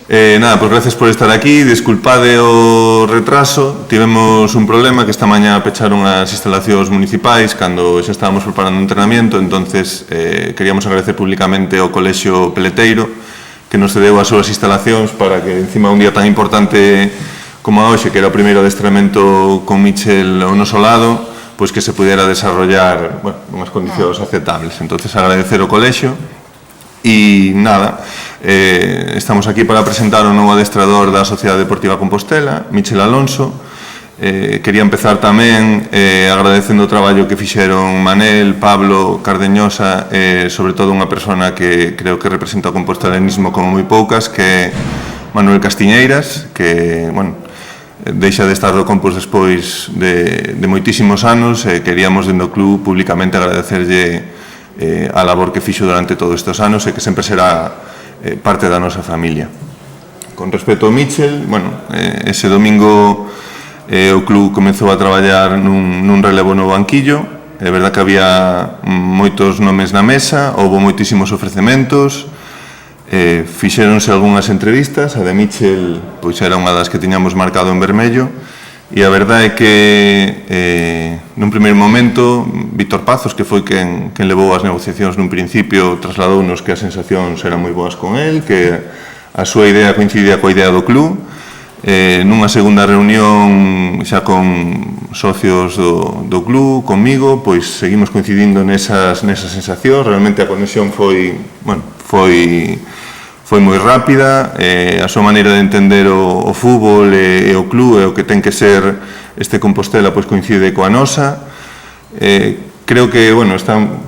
Nada, pues gracias por estar aquí. Disculpade o retraso. Tivemos un problema que esta mañá pecharon as instalacións municipais cando xa estábamos preparando un entrenamiento, entonces queríamos agradecer públicamente ao Colexio Peleteiro que nos cedeu as súas instalacións para que encima un día tan importante como a hoxe, que era o primeiro adestramento con Michel ao noso lado, pois que se pudera desarrollar, bueno, unhas condicións aceptables. Entonces agradecer ao Colexio. E nada, estamos aquí para presentar o novo adestrador da Sociedade Deportiva Compostela, Michel Alonso. Quería empezar tamén agradecendo o traballo que fixeron Manel, Pablo, Cardeñosa, sobre todo unha persona que creo que representa o compostelanismo como moi poucas, que é Manuel Castiñeiras, que, bueno, deixa de estar do Compost despois de moitísimos anos. Queríamos dentro do club públicamente agradecerlle a labor que fixo durante todos estes anos e que sempre será parte da nosa familia. Con respecto ao Michel, bueno, ese domingo o club comezou a traballar nun relevo no banquillo. É verdad que había moitos nomes na mesa, houve moitísimos ofrecementos, fixéronse algunhas entrevistas, a de Michel pois era unha das que tiñamos marcado en vermello. E a verdade é que nun primeiro momento Víctor Pazos, que foi quen levou as negociacións nun principio, trasladounos que as sensacións eran moi boas con el, que a súa idea coincidía coa idea do club. Nunha segunda reunión xa con socios do club, comigo, pois seguimos coincidindo nesas sensacións. Realmente a conexión foi moi rápida, a súa maneira de entender o fútbol e o club e o que ten que ser este Compostela pois coincide coa nosa. Creo que, bueno,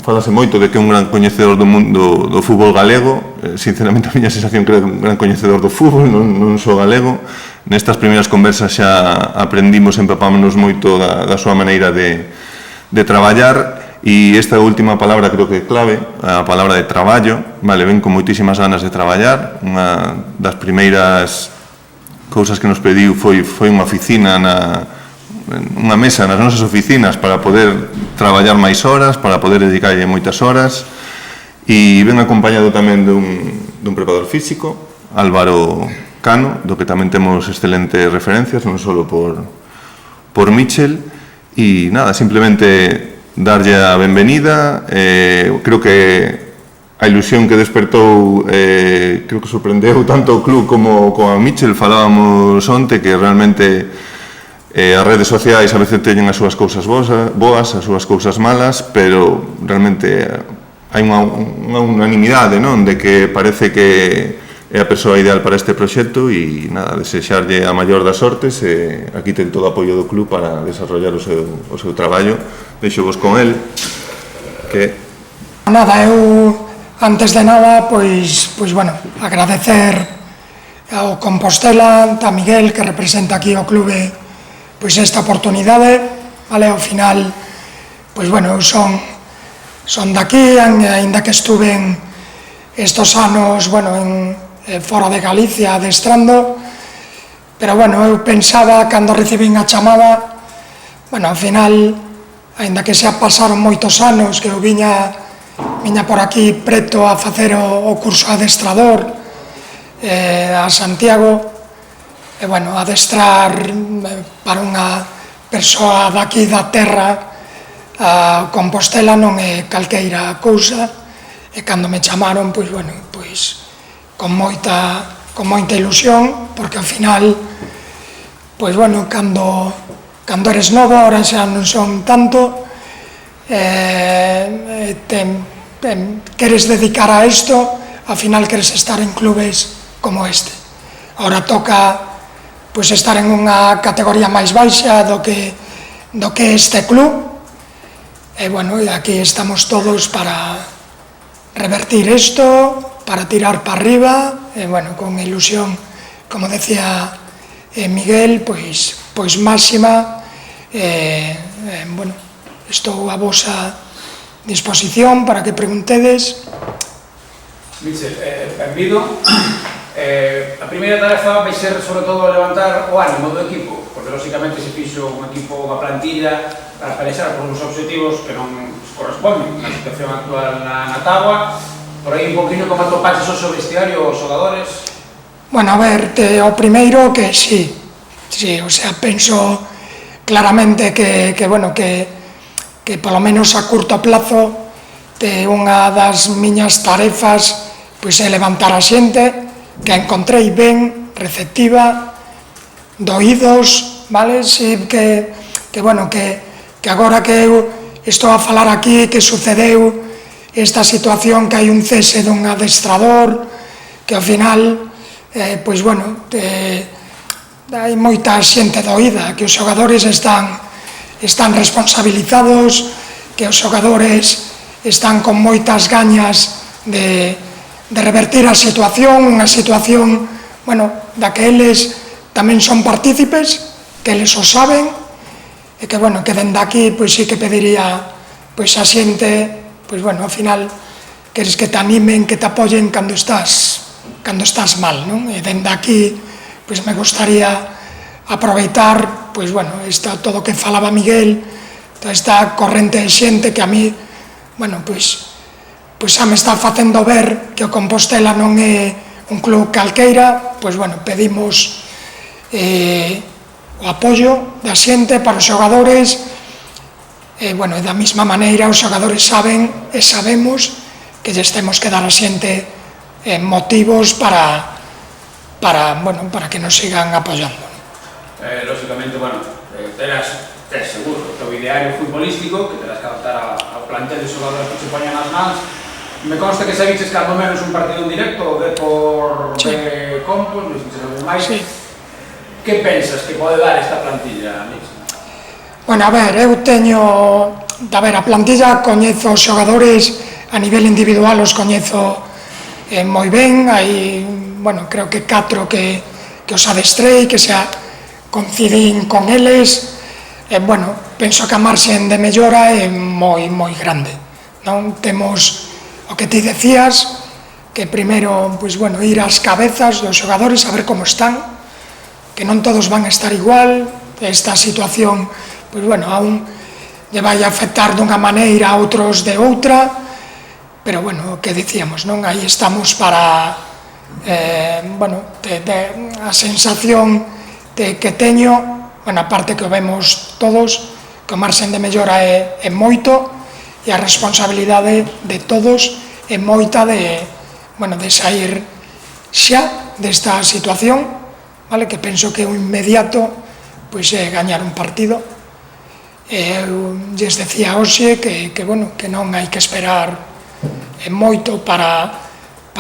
falase moito de que é un gran coñecedor do mundo do fútbol galego. Sinceramente, a miña sensación que é un gran coñecedor do fútbol, non só galego. Nestas primeiras conversas xa aprendimos, empapámonos moito da súa maneira de traballar. E esta última palabra creo que é clave, a palabra de traballo, vale, ven con moitísimas ganas de traballar. Unha das primeiras cousas que nos pediu foi unha oficina, unha mesa nas nosas oficinas para poder traballar máis horas, para poder dedicarlle moitas horas. E ven acompañado tamén dun preparador físico, Álvaro Cano, do que tamén temos excelentes referencias, non só por Michel. E nada, simplemente darlle a benvenida. Creo que a ilusión que despertou creo que sorprendeu tanto o club como a Michel. Falábamos onte que realmente as redes sociais a veces teñen as súas cousas boas, as súas cousas malas, pero realmente hai unha unanimidade, non? De que parece que é a persoa ideal para este proxecto. E nada, desexarlle a maior das sortes. Aquí ten todo o apoio do club para desarrollar o seu traballo. Deixo vos con el, que... Nada, eu, antes de nada, pois, bueno, agradecer ao Compostela, a Miguel, que representa aquí o clube, pois esta oportunidade, vale, ao final, pois, bueno, eu son daqui, aínda que estuve estos anos, bueno, fora de Galicia adestrando, pero, bueno, eu pensaba, cando recibín a chamada, bueno, ao final, aínda que xa pasaron moitos anos que eu viña por aquí preto a facer o curso adestrador a Santiago, e, bueno, adestrar para unha persoa daqui da terra a Compostela non é calqueira cousa. E cando me chamaron, pois, bueno, pois con moita ilusión, porque ao final, pois, bueno, cando eres novo, ahora xa non son tanto, queres dedicar a isto, ao final queres estar en clubes como este. Ahora toca, pois, estar en unha categoría máis baixa do que este club, e, bueno, aquí estamos todos para revertir isto, para tirar para arriba, e, bueno, con ilusión, como decía Miguel, pois máxima. Bueno, estou a vosa disposición para que preguntedes. Michel, benvido. A primeira tarefa vai ser, sobre todo, levantar o ánimo do equipo, porque, lógicamente, se fixo un equipo, unha plantilla para pelexar por uns objetivos que non corresponden na situación actual na táboa. Por aí un poquinho como atopaches o seu vestiario, os xogadores? Bueno, a ver, o primeiro que sí, o sea, penso claramente que polo menos a curto plazo unha das miñas tarefas pois é levantar a xente que a encontrei ben, receptiva, de oídos, vale? Si que agora que eu estou a falar aquí que sucedeu esta situación que hai un cese dun adestrador que ao final hai moita xente doída, que os xogadores están responsabilizados, que os xogadores están con moitas gañas de revertir a situación, unha situación, da que eles tamén son partícipes, que eles o saben, e que, que dende aquí, pois sí que pediría, pois a xente, ao final, queres que te animen, que te apoyen cando estás mal, non? E dende aquí, pois me gustaría aproveitar, todo o que falaba Miguel, toda esta corrente de xente que a mí, xa me está facendo ver que o Compostela non é un club calqueira, pedimos o apoio da xente para os xogadores, e da mesma maneira os xogadores saben e sabemos que lles temos que dar a xente motivos para que nos sigan apoiando. Lógicamente, terás seguro o teu ideario futbolístico que terás que adaptar ao plantel de xogadores que se poñan as mans. Me consta que seguiches cando menos un partido en directo de Compos, non sei se algo máis. Que pensas que pode dar esta plantilla, Mix? A ver, eu teño... a plantilla coñezo os xogadores a nivel individual, os coñezo moi ben, hai, creo que 4 que os adestrei, que xa coincidín con eles, penso que a marxen de mellora é moi grande, non? Temos o que ti decías, que primeiro, ir ás cabezas dos xogadores, a ver como están, que non todos van a estar igual, esta situación, aún lle vai afectar dunha maneira a outros de outra, pero, o que dicíamos, non? Aí estamos para, a sensación que teño, aparte que o vemos todos, que o marxen de mellora é moito, e a responsabilidade de todos é moita de sair xa desta situación, que penso que o inmediato é gañar un partido. Eu lles decía hoxe que non hai que esperar moito para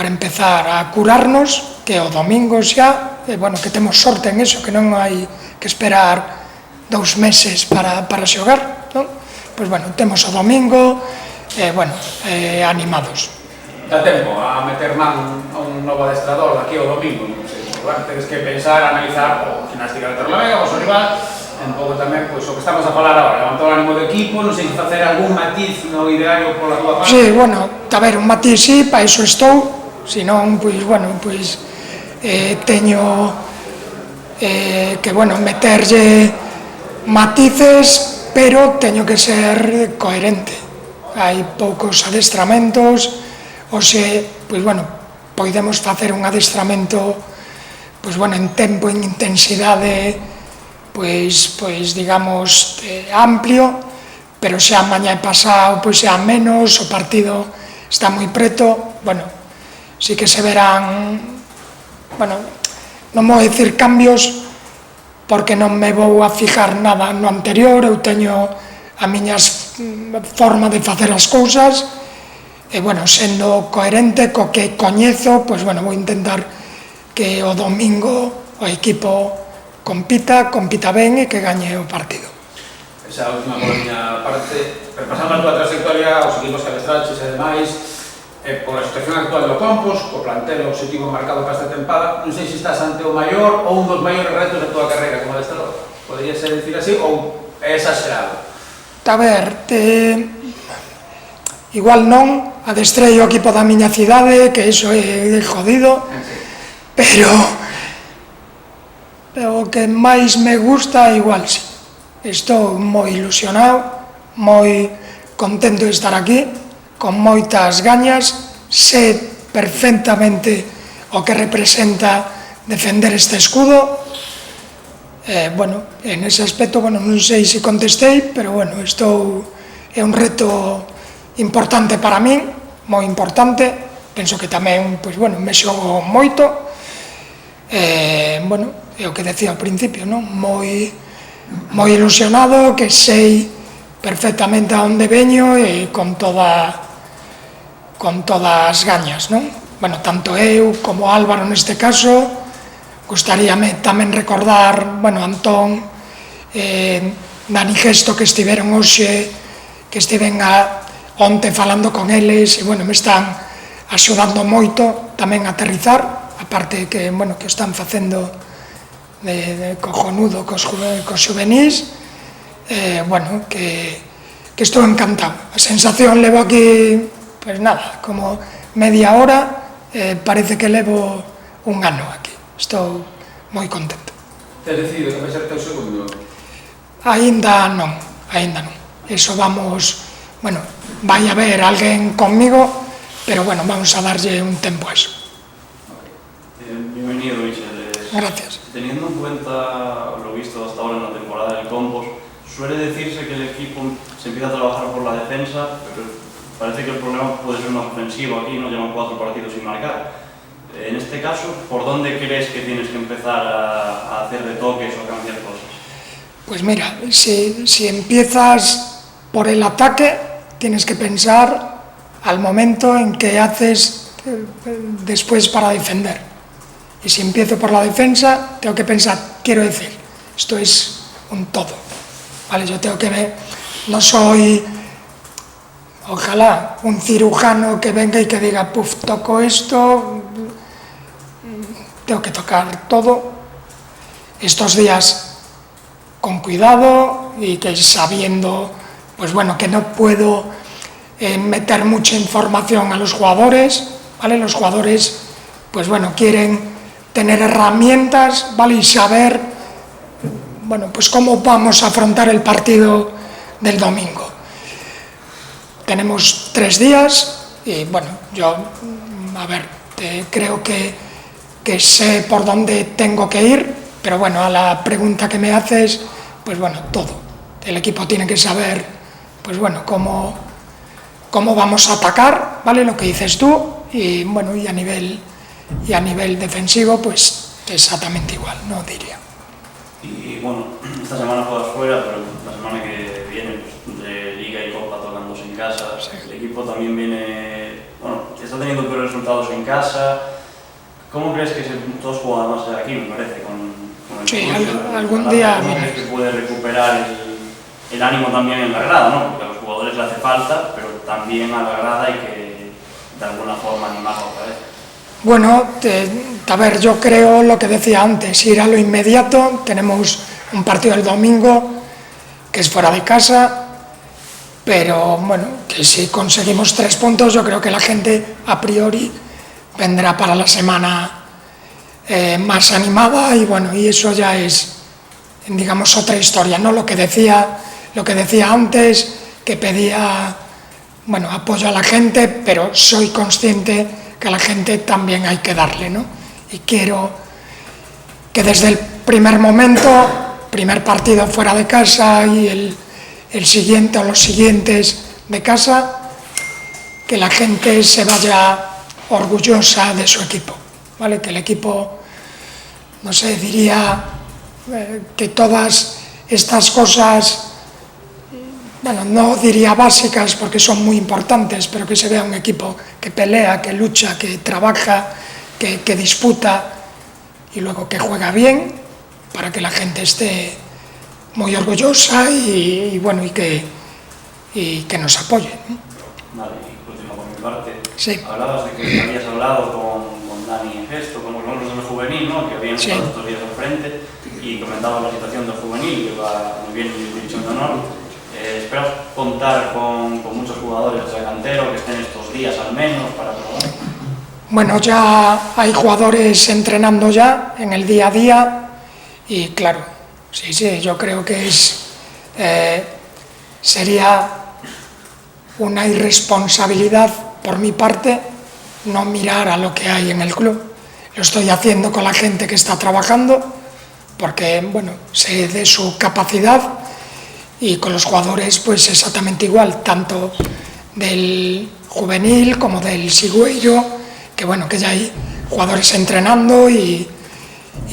empezar a curarnos, que o domingo xa, que temos sorte en eso, que non hai que esperar 2 meses para xogar, non? Temos o domingo, animados. Dá tempo a meter man a un novo adestrador aquí o domingo, non sei, tenes que pensar, analizar o Gimnástica de Torrelavega, o seu rival, un pouco tamén, o que estamos a falar agora, levantar o ánimo do equipo, non sei, facer algún matiz no ideario pola tua parte. Sí, un matiz sí, para iso estou, senón, teño que, meterlle matices, pero teño que ser coherente. Hai poucos adestramentos, podemos facer un adestramento en tempo, en intensidade, digamos, amplio, pero xa mañá e pasado xa menos, o partido está moi preto, sí que se verán, non vou dicir cambios, porque non me vou a fijar nada no anterior, eu teño a miña forma de facer as cousas, e, sendo coherente co que coñezo, vou intentar que o domingo o equipo compita ben e que gañe o partido. Esa última miña parte, repasando a tua trayectoria, os equipos que adestraches e demais, pola situación actual do Compos, co plantel objetivo marcado para esta tempada, non sei se estás ante o maior ou un dos maiores retos da tua carreira como adestrador. Podería ser dicir así ou é exagerado? A ver, igual non, adestrei o equipo da miña cidade, que iso é jodido, pero o que máis me gusta, igual sí. Estou moi ilusionado, moi contento de estar aquí, con moitas gañas, sé perfectamente o que representa defender este escudo. Bueno, en ese aspecto, bueno, non sei se contestei, pero bueno, isto é un reto importante para min, moi importante. Penso que tamén, pois, bueno, me xogo moito. Bueno, é o que decía ao principio, non? Moi ilusionado, que sei perfectamente a onde veño e con todas as gañas, non? Bueno, tanto eu como Álvaro neste caso. Gustaríame tamén recordar, bueno, Antón, Dani Gesto, que estiveron hoxe, que estiven onte falando con eles, e, bueno, me están axudando moito tamén a aterrizar, aparte que, bueno, que o están facendo de cojonudo cos xuvenís, bueno, que estou encantado. A sensación levo aquí, pues nada, como media hora, parece que levo un ano aquí. Estou moi contento. Tes decidido que vai ser teu segundo? Ainda non. Eso vamos, bueno, vai haber alguén conmigo, pero bueno, vamos a darlle un tempo a eso. Bienvenido, Michel. Gracias. Teniendo en cuenta lo visto hasta ahora en la temporada del Compos, suele decirse que el equipo se empieza a trabajar por la defensa, pero parece que el problema puede ser más ofensivo aquí, ¿no? Llevan 4 partidos sin marcar. En este caso, ¿por dónde crees que tienes que empezar a hacer retoques o a cambiar cosas? Pues mira, si empiezas por el ataque, tienes que pensar al momento en que haces después para defender. Y si empiezo por la defensa, tengo que pensar, quiero decir, esto es un todo, ¿vale? Yo tengo que ver, no soy, ojalá, un cirujano que venga y que diga, puf, toco esto. Tengo que tocar todo, estos días con cuidado y que sabiendo, pues bueno, que no puedo meter mucha información a los jugadores, ¿vale? Los jugadores, pues bueno, quieren tener herramientas, ¿vale? Y saber, bueno, pues cómo vamos a afrontar el partido del domingo. Tenemos 3 días y bueno, yo, a ver, creo que sé por dónde tengo que ir, pero bueno, a la pregunta que me haces, pues bueno, todo. El equipo tiene que saber, pues bueno, cómo vamos a atacar, ¿vale? Lo que dices tú, y bueno, y a nivel defensivo, pues exactamente igual, no diría. Y bueno, esta semana juegas fuera, pero la semana que viene, pues, de Liga y Copa tocándose en casa. Sí. El equipo también viene, bueno, está teniendo peores resultados en casa. ¿Cómo crees que todos juegan más aquí, me parece, con el sí, curso, algún día. ¿Cómo crees que puede recuperar el ánimo también en la grada, ¿no? Porque a los jugadores le hace falta, pero también a la grada hay que de alguna forma animarlo otra vez. Bueno, a ver, yo creo lo que decía antes, ir a lo inmediato. Tenemos un partido el domingo que es fuera de casa, pero bueno, que si conseguimos 3 puntos, yo creo que la gente a priori vendrá para la semana más animada, y bueno, y eso ya es, digamos, otra historia, ¿no? Lo que decía antes, que pedía, bueno, apoyo a la gente, pero soy consciente que a la gente también hay que darle, ¿no? Y quiero que desde el primer momento, primer partido fuera de casa y el siguiente o los siguientes de casa, que la gente se vaya orgullosa de su equipo, ¿vale? Que el equipo, no sé, diría que todas estas cosas, bueno, no diría básicas porque son muy importantes, pero que se vea un equipo que pelea, que lucha, que trabaja, que disputa y luego que juega bien, para que la gente esté muy orgullosa y bueno, y que nos apoye, ¿no? Vale, y último por mi parte. Sí. Hablabas de que habías hablado con Dani Gesto, con los miembros del juvenil, ¿no? Que habían estado estos días al frente, y comentabas la situación del juvenil, que va muy bien en división de honor. ¿Esperas contar con muchos jugadores de cantero que estén estos días al menos para probar? Bueno, ya hay jugadores entrenando ya en el día a día y claro, sí, yo creo que sería una irresponsabilidad por mi parte no mirar a lo que hay en el club. lo estoy haciendo con la gente que está trabajando, porque, bueno, sé de su capacidad, y con los jugadores pues exactamente igual, tanto del juvenil como del Sigüeiro, que bueno, que ya hay jugadores entrenando y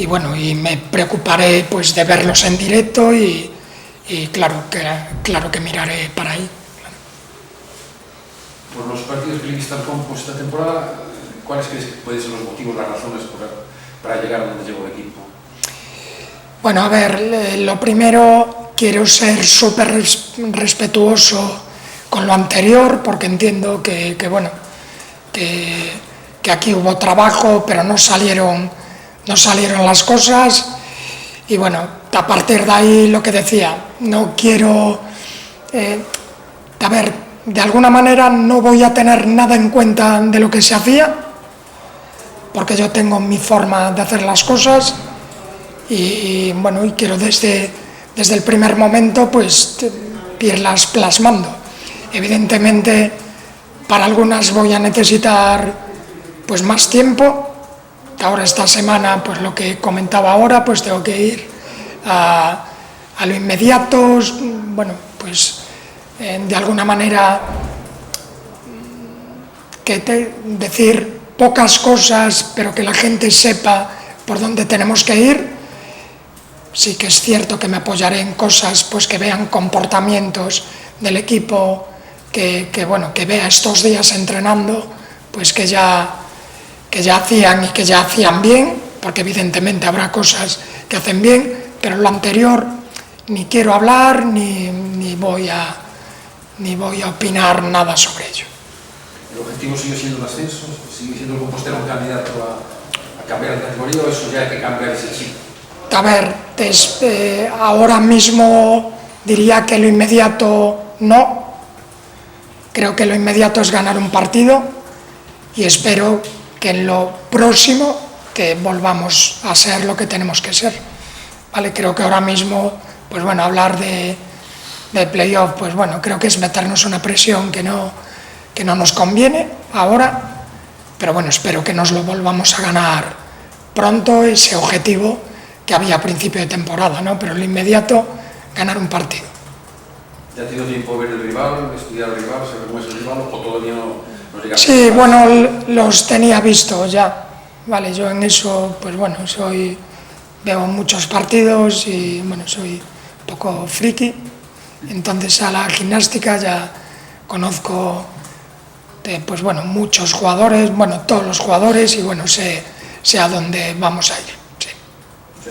bueno, y me preocuparé pues de verlos en directo y claro que miraré para ahí. Por los partidos que le viste al Campos esta temporada, ¿cuáles crees que pueden ser los motivos, las razones para llegar a donde llegó el equipo? Bueno, a ver, lo primero, quiero ser súper respetuoso con lo anterior, porque entiendo que bueno, que aquí hubo trabajo, pero no salieron las cosas, y bueno, a partir de ahí lo que decía, no quiero, a ver, de alguna manera no voy a tener nada en cuenta de lo que se hacía, porque yo tengo mi forma de hacer las cosas, y bueno, y quiero desde el primer momento pues irlas plasmando. Evidentemente para algunas voy a necesitar pues más tiempo. Ahora esta semana, pues lo que comentaba ahora, pues tengo que ir a lo inmediato, bueno, pues de alguna manera decir pocas cosas, pero que la gente sepa por dónde tenemos que ir. Sí que es cierto que me apoyaré en cosas pues que vean comportamientos del equipo que bueno, que vea estos días entrenando, pues que ya hacían y que ya hacían bien, porque evidentemente habrá cosas que hacen bien, pero lo anterior ni quiero hablar ni voy a opinar nada sobre ello. ¿El objetivo sigue siendo el ascenso? ¿Sigue siendo el Compostela un candidato a cambiar de categoría o eso ya hay que cambiar ese chip? A ver, ahora mismo diría que lo inmediato no. Creo que lo inmediato es ganar un partido y espero que en lo próximo que volvamos a ser lo que tenemos que ser. ¿Vale? Creo que ahora mismo, pues bueno, hablar de playoff, pues bueno, creo que es meternos una presión que no nos conviene ahora, pero bueno, espero que nos lo volvamos a ganar pronto, ese objetivo que había a principio de temporada, ¿no? Pero lo inmediato, ganar un partido. ¿Ya ha tenido tiempo de ver el rival, estudiar el rival, saber cómo es el rival o todavía no llega? Sí, bueno, los tenía vistos ya, vale, yo en eso, pues bueno, veo muchos partidos y bueno, soy un poco friki, entonces a la gimnástica ya conozco, pues bueno, muchos jugadores, bueno, todos los jugadores y bueno, sé a dónde vamos a ir.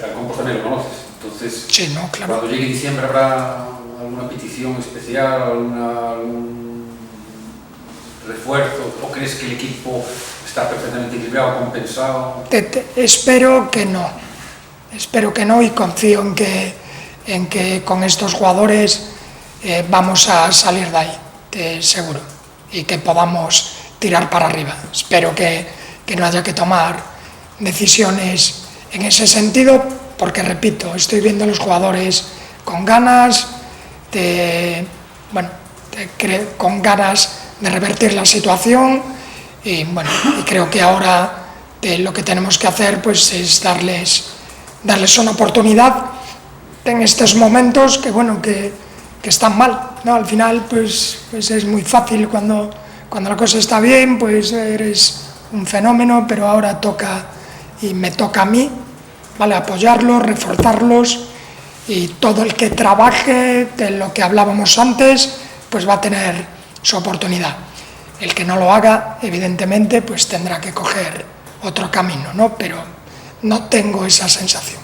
Al Campos también lo conoces, entonces sí, no, claro. Cuando llegue diciembre habrá alguna petición especial, algún refuerzo, o crees que el equipo está perfectamente equilibrado, compensado? Espero que no y confío en que con estos jugadores vamos a salir de ahí, seguro, y que podamos tirar para arriba. Espero que no haya que tomar decisiones en ese sentido, porque repito, estoy viendo a los jugadores con ganas con ganas de revertir la situación y bueno, y creo que ahora lo que tenemos que hacer pues es darles una oportunidad en estos momentos que bueno, que están mal, ¿no? Al final pues es muy fácil cuando la cosa está bien, pues eres un fenómeno, pero ahora me toca a mí, ¿vale? Apoyarlos, reforzarlos, y todo el que trabaje de lo que hablábamos antes, pues va a tener su oportunidad. El que no lo haga, evidentemente, pues tendrá que coger otro camino, ¿no? Pero no tengo esa sensación.